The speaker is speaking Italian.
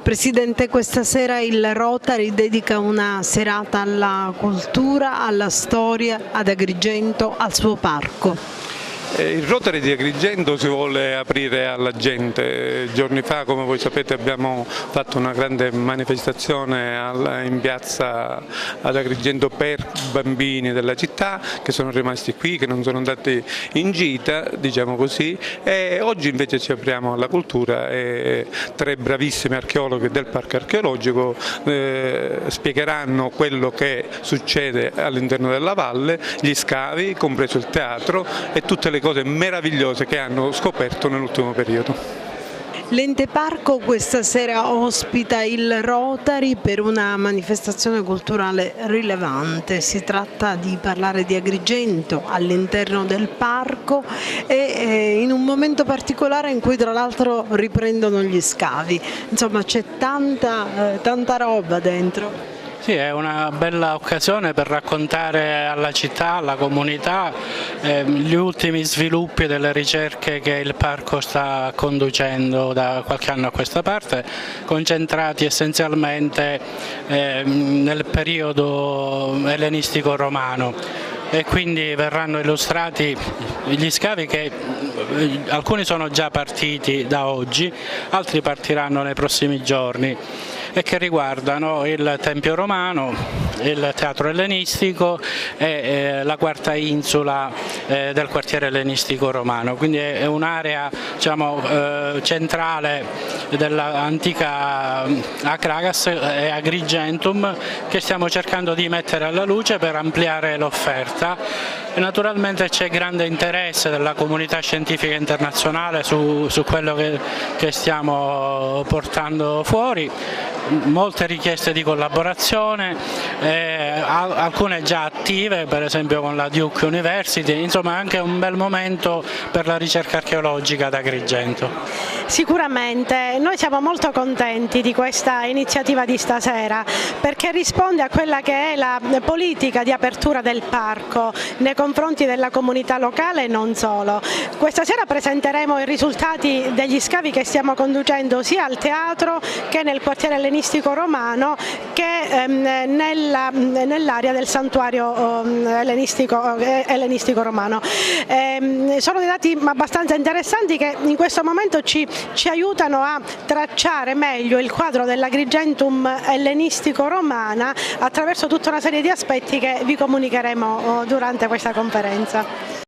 Presidente, questa sera il Rotary dedica una serata alla cultura, alla storia, ad Agrigento, al suo parco. Il Rotary di Agrigento si vuole aprire alla gente. Giorni fa, come voi sapete, abbiamo fatto una grande manifestazione in piazza ad Agrigento per bambini della città che sono rimasti qui, che non sono andati in gita, diciamo così, e oggi invece ci apriamo alla cultura e tre bravissime archeologhe del parco archeologico spiegheranno quello che succede all'interno della valle, gli scavi, compreso il teatro e tutte le cose meravigliose che hanno scoperto nell'ultimo periodo. L'Ente Parco questa sera ospita il Rotary per una manifestazione culturale rilevante. Si tratta di parlare di Agrigento all'interno del parco e in un momento particolare in cui tra l'altro riprendono gli scavi. Insomma, c'è tanta roba dentro. Sì, è una bella occasione per raccontare alla città, alla comunità, gli ultimi sviluppi delle ricerche che il parco sta conducendo da qualche anno a questa parte, concentrati essenzialmente nel periodo ellenistico romano. E quindi verranno illustrati gli scavi che alcuni sono già partiti da oggi, altri partiranno nei prossimi giorni e che riguardano il Tempio Romano, il Teatro Ellenistico e la quarta insula del quartiere ellenistico romano. Quindi è un'area, diciamo, centrale dell'antica Acragas e Agrigentum che stiamo cercando di mettere alla luce per ampliare l'offerta. E naturalmente c'è grande interesse della comunità scientifica internazionale su quello che stiamo portando fuori, molte richieste di collaborazione, alcune già attive, per esempio con la Duke University, insomma anche un bel momento per la ricerca archeologica ad Agrigento. Sicuramente, noi siamo molto contenti di questa iniziativa di stasera perché risponde a quella che è la politica di apertura del parco nei confronti della comunità locale e non solo. Questa sera presenteremo i risultati degli scavi che stiamo conducendo sia al teatro che nel quartiere ellenistico romano che nell'area del santuario ellenistico romano. Sono dei dati abbastanza interessanti che in questo momento ci aiutano a tracciare meglio il quadro dell'Agrigentum ellenistico romana attraverso tutta una serie di aspetti che vi comunicheremo durante questa conferenza.